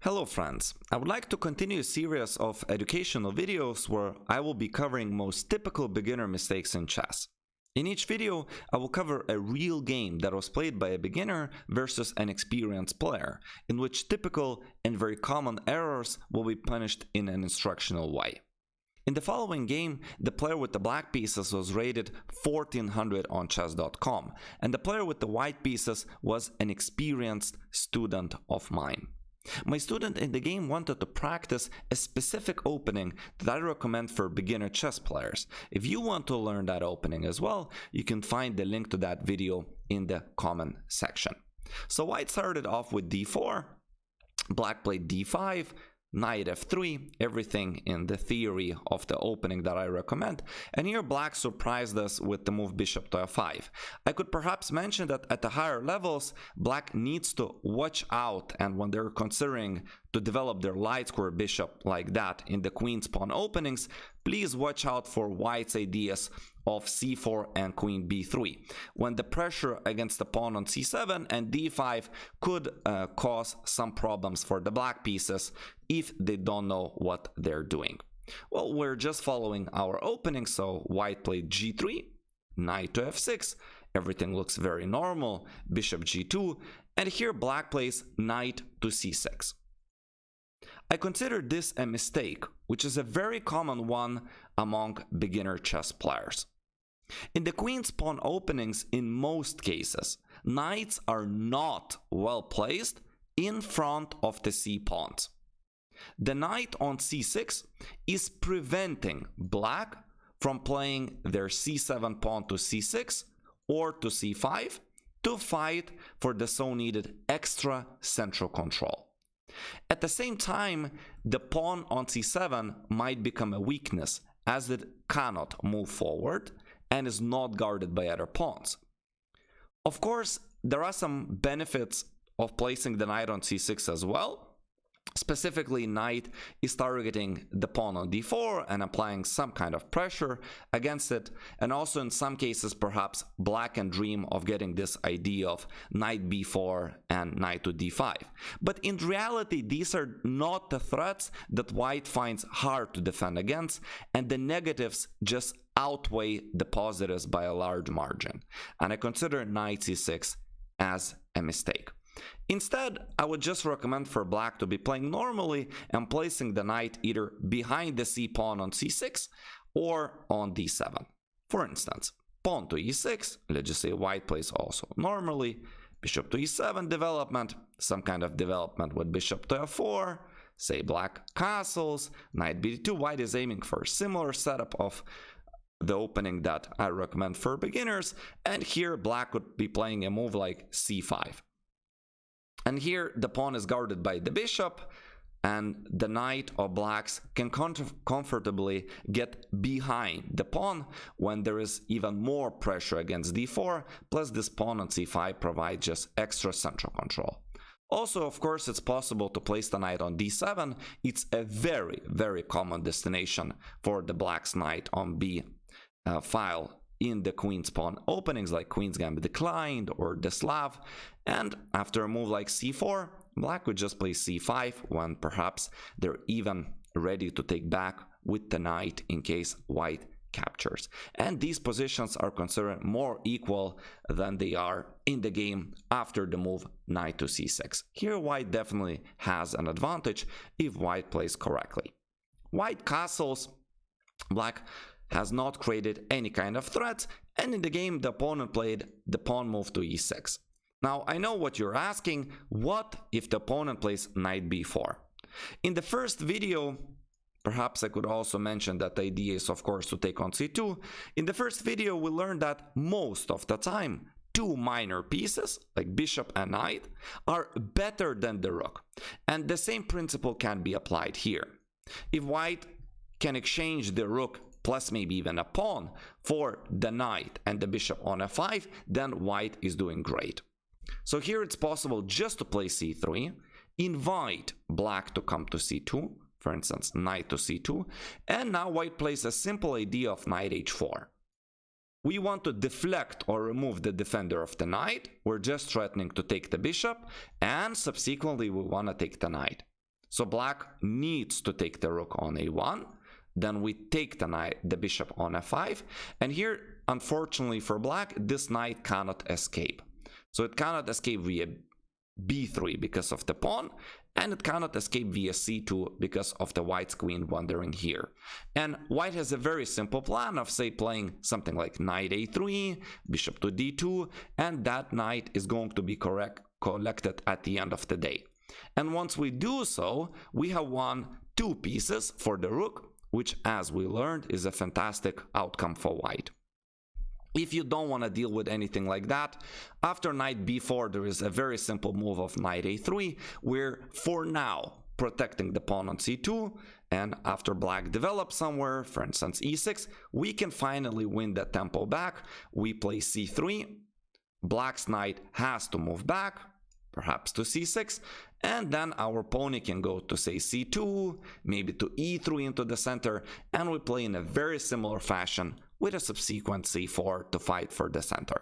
Hello friends, I would like to continue a series of educational videos where I will be covering most typical beginner mistakes in chess. In each video, I will cover a real game that was played by a beginner versus an experienced player, in which typical and very common errors will be punished in an instructional way. In the following game, the player with the black pieces was rated 1400 on chess.com, and the player with the white pieces was an experienced student of mine. My student in the game wanted to practice a specific opening that I recommend for beginner chess players. If you want to learn that opening as well, you can find the link to that video in the comment section. So white started off with d4, black played d5, knight f3, everything in the theory of the opening that I recommend, and here black surprised us with the move bishop to f5. I could perhaps mention that at the higher levels, black needs to watch out, and when they're considering to develop their light square bishop like that in the queen's pawn openings, please watch out for white's ideas of c4 and queen b3, when the pressure against the pawn on c7 and d5 could cause some problems for the black pieces if they don't know what they're doing. Well, we're just following our opening, so white played g3, knight to f6, everything looks very normal, bishop g2, and here black plays knight to c6. I consider this a mistake, which is a very common one among beginner chess players. In the queen's pawn openings, in most cases, knights are not well placed in front of the c-pawns. The knight on c6 is preventing black from playing their c7 pawn to c6 or to c5 to fight for the so needed extra central control. At the same time, the pawn on c7 might become a weakness as it cannot move forward and is not guarded by other pawns. Of course, there are some benefits of placing the knight on c6 as well. Specifically, knight is targeting the pawn on d4 and applying some kind of pressure against it, and also in some cases perhaps black can dream of getting this idea of knight b4 and knight to d5. But in reality, these are not the threats that white finds hard to defend against, and the negatives just outweigh the positives by a large margin, and I consider knight c6 as a mistake. Instead, I would just recommend for black to be playing normally and placing the knight either behind the c-pawn on c6 or on d7. For instance, pawn to e6, let's just say white plays also normally, bishop to e7 development, some kind of development with bishop to f4, say black castles, knight b2, white is aiming for a similar setup of the opening that I recommend for beginners, and here black would be playing a move like c5. And here the pawn is guarded by the bishop, and the knight of blacks can comfortably get behind the pawn when there is even more pressure against d4, plus this pawn on c5 provides just extra central control. Also, of course, it's possible to place the knight on d7. It's a very, very common destination for the black's knight on b file in the queen's pawn openings, like queen's gambit declined or the Slav, and after a move like c4, black would just play c5 when perhaps they're even ready to take back with the knight in case white captures. And these positions are considered more equal than they are in the game after the move knight to c6. Here white definitely has an advantage if white plays correctly. White castles, black has not created any kind of threats, and in the game the opponent played the pawn move to e6. Now I know what you're asking, what if the opponent plays knight b4? In the first video, perhaps I could also mention that the idea is of course to take on c2. In the first video we learned that most of the time two minor pieces, like bishop and knight, are better than the rook, and the same principle can be applied here. If white can exchange the rook plus maybe even a pawn for the knight and the bishop on f5, then white is doing great. So here it's possible just to play c3, invite black to come to c2, for instance knight to c2, and now white plays a simple idea of knight h4. We want to deflect or remove the defender of the knight, we're just threatening to take the bishop, and subsequently we want to take the knight. So black needs to take the rook on a1. Then we take the bishop on f5. And here, unfortunately for black, this knight cannot escape. So it cannot escape via b3 because of the pawn, and it cannot escape via c2 because of the white's queen wandering here. And white has a very simple plan of, say, playing something like knight a3, bishop to d2, and that knight is going to be collected at the end of the day. And once we do so, we have won 2 pieces for the rook, which, as we learned, is a fantastic outcome for white. If you don't want to deal with anything like that, after knight b4 there is a very simple move of knight a3. We're, for now, protecting the pawn on c2, and after black develops somewhere, for instance e6, we can finally win the tempo back. We play c3, black's knight has to move back, perhaps to c6, and then our pony can go to, say, c2, maybe to e3 into the center, and we play in a very similar fashion with a subsequent c4 to fight for the center.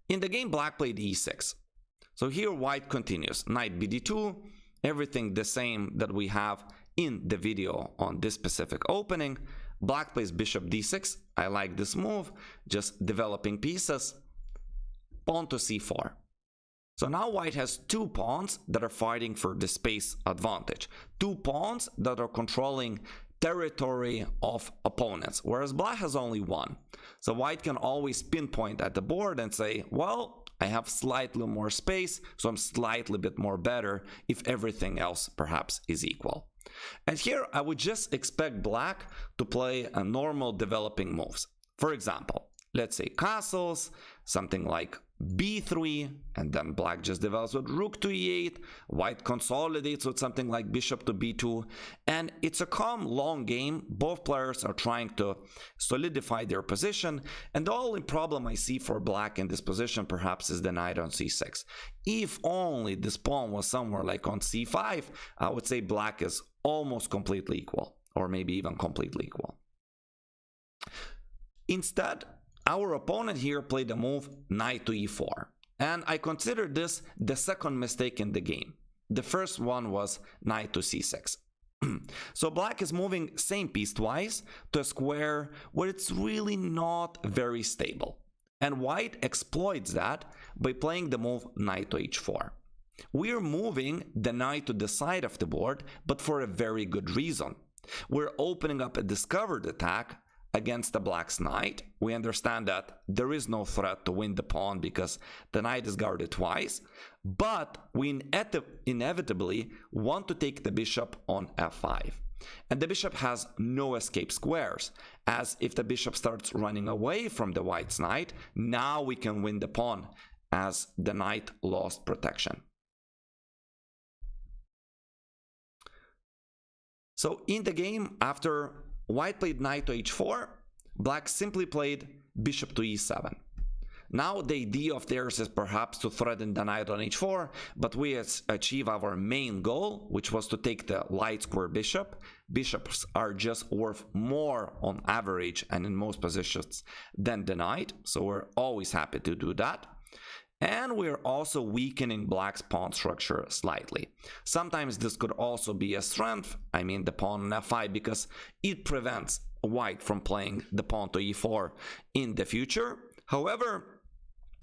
In the game, black played e6. So here white continues, knight bd2, everything the same that we have in the video on this specific opening. Black plays bishop d6. I like this move, just developing pieces. Pawn to c4. So now white has 2 pawns that are fighting for the space advantage. 2 pawns that are controlling territory of opponents, whereas black has only 1. So white can always pinpoint at the board and say, well, I have slightly more space, so I'm slightly bit more better if everything else perhaps is equal. And here I would just expect black to play a normal developing moves. For example, let's say castles, something like b3, and then black just develops with rook to e8, white consolidates with something like bishop to b2, and it's a calm, long game. Both players are trying to solidify their position, and the only problem I see for black in this position perhaps is the knight on c6. If only this pawn was somewhere like on c5, I would say black is almost completely equal, or maybe even completely equal. Instead, our opponent here played a move knight to e4, and I consider this the second mistake in the game. The first one was knight to c6. So black is moving same piece twice to a square where it's really not very stable, and white exploits that by playing the move knight to h4. We're moving the knight to the side of the board, but for a very good reason. We're opening up a discovered attack against the black's knight. We understand that there is no threat to win the pawn because the knight is guarded twice, but we inevitably want to take the bishop on f5. And the bishop has no escape squares, as if the bishop starts running away from the white's knight, now we can win the pawn as the knight lost protection. So in the game, after white played knight to h4, black simply played bishop to e7. Now the idea of theirs is perhaps to threaten the knight on h4, but we achieve our main goal, which was to take the light square bishop. Bishops are just worth more on average and in most positions than the knight, so we're always happy to do that. And we're also weakening black's pawn structure slightly. Sometimes this could also be a strength, I mean the pawn on f5, because it prevents white from playing the pawn to e4 in the future. However,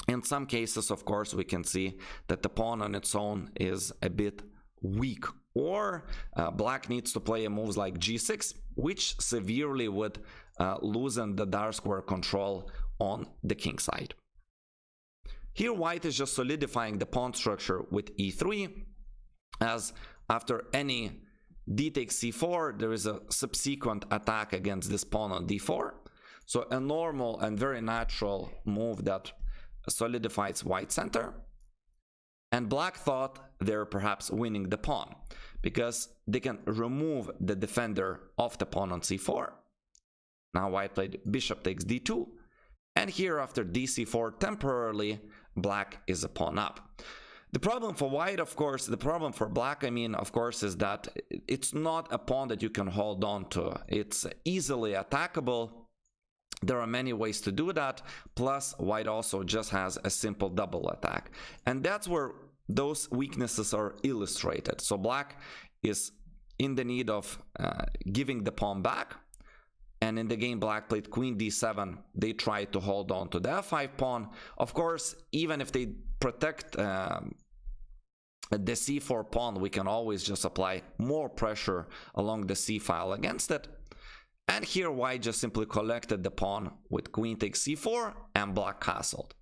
in some cases, of course, we can see that the pawn on its own is a bit weak, or black needs to play a move like g6, which severely would loosen the dark square control on the king side. Here white is just solidifying the pawn structure with e3, as after any d takes c4, there is a subsequent attack against this pawn on d4. So a normal and very natural move that solidifies white center. And black thought they're perhaps winning the pawn, because they can remove the defender of the pawn on c4. Now white played bishop takes d2, and here after dc4 temporarily, black is a pawn up. The problem for white, of course, the problem for black, I mean, of course, is that it's not a pawn that you can hold on to. It's easily attackable. There are many ways to do that. Plus, white also just has a simple double attack. And that's where those weaknesses are illustrated. So black is in the need of giving the pawn back. And in the game black played queen d7, they tried to hold on to the f5 pawn. Of course, even if they protect the c4 pawn, we can always just apply more pressure along the c file against it. And here white just simply collected the pawn with queen takes c4 and black castled.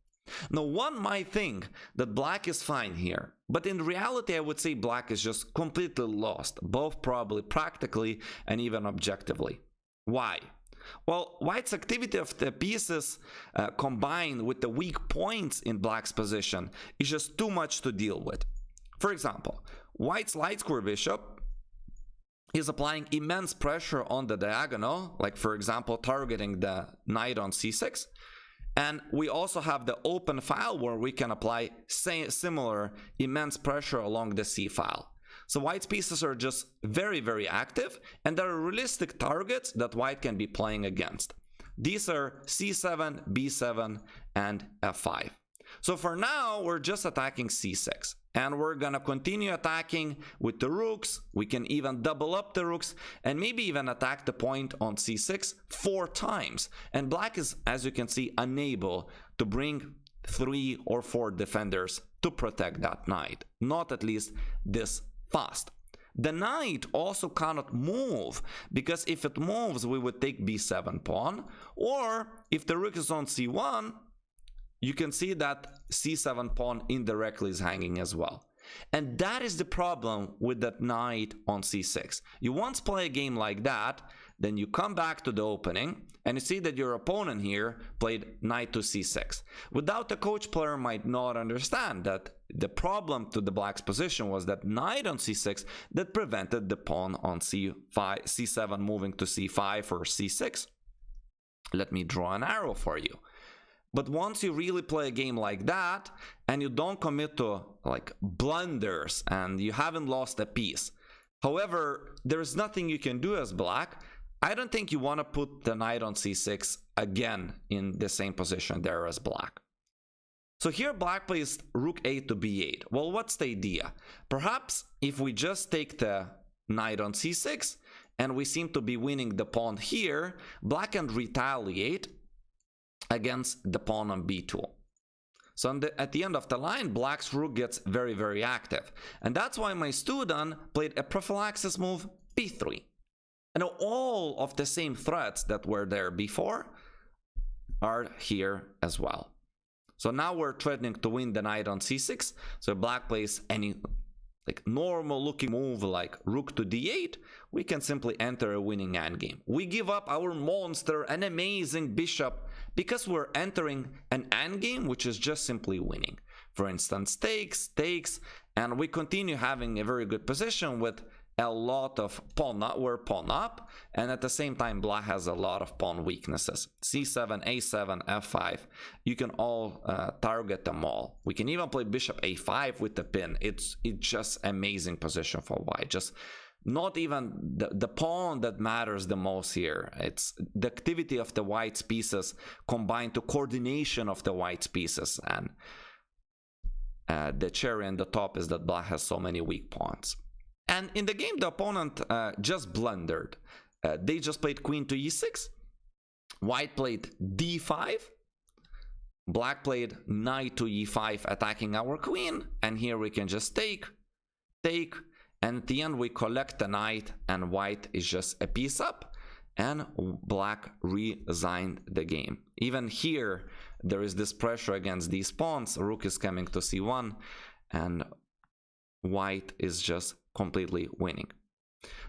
Now one might think that black is fine here, but in reality I would say black is just completely lost, both probably practically and even objectively. Why? Well, white's activity of the pieces combined with the weak points in black's position is just too much to deal with. For example, white's light square bishop is applying immense pressure on the diagonal, like for example targeting the knight on c6. And we also have the open file where we can apply similar immense pressure along the c file. So white's pieces are just very, very active, and there are realistic targets that white can be playing against. These are c7, b7, and f5. So for now, we're just attacking c6, and we're gonna continue attacking with the rooks. We can even double up the rooks, and maybe even attack the point on c6 4 times. And black is, as you can see, unable to bring 3 or 4 defenders to protect that knight, not at least this fast. The knight also cannot move, because if it moves we would take b7 pawn, or if the rook is on c1, you can see that c7 pawn indirectly is hanging as well. And that is the problem with that knight on c6. You once play a game like that, then you come back to the opening and you see that your opponent here played knight to c6. Without a coach, player might not understand that the problem to the black's position was that knight on c6 that prevented the pawn on c7 moving to c5 or c6. Let me draw an arrow for you. But once you really play a game like that and you don't commit to like blunders and you haven't lost a piece, however, there's nothing you can do as black. I don't think you want to put the knight on c6 again in the same position there as black. So here black plays rook a to b8. Well, what's the idea? Perhaps if we just take the knight on c6 and we seem to be winning the pawn here, black can retaliate against the pawn on b2. So at the end of the line, black's rook gets very, very active. And that's why my student played a prophylaxis move b3. And all of the same threats that were there before are here as well. So now we're threatening to win the knight on c6. So black plays any like normal looking move like rook to d8, we can simply enter a winning endgame. We give up our monster, an amazing bishop, because we're entering an endgame which is just simply winning. For instance, takes, and we continue having a very good position with a lot of pawn up, we're pawn up, and at the same time black has a lot of pawn weaknesses. c7, a7, f5, you can all target them all. We can even play bishop a5 with the pin. It's just amazing position for white. Just not even the pawn that matters the most here. It's the activity of the white's pieces combined to coordination of the white's pieces, and the cherry on the top is that black has so many weak pawns. And in the game, the opponent just blundered. They just played queen to e6. White played d5. Black played knight to e5, attacking our queen. And here we can just take. And at the end, we collect the knight, and white is just a piece up. And black resigned the game. Even here, there is this pressure against these pawns. Rook is coming to c1. And white is just completely winning.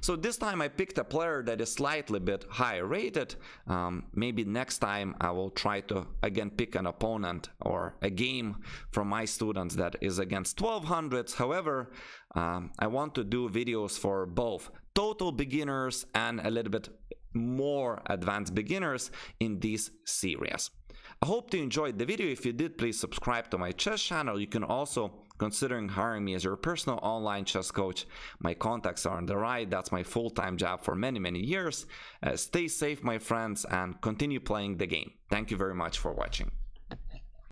So this time I picked a player that is slightly bit higher rated. Maybe next time I will try to again pick an opponent or a game from my students that is against 1200s. However, I want to do videos for both total beginners and a little bit more advanced beginners in this series. I hope you enjoyed the video. If you did, please subscribe to my chess channel. You can also considering hiring me as your personal online chess coach. My contacts are on the right. That's my full-time job for many, many years. Stay safe, my friends, and continue playing the game. Thank you very much for watching.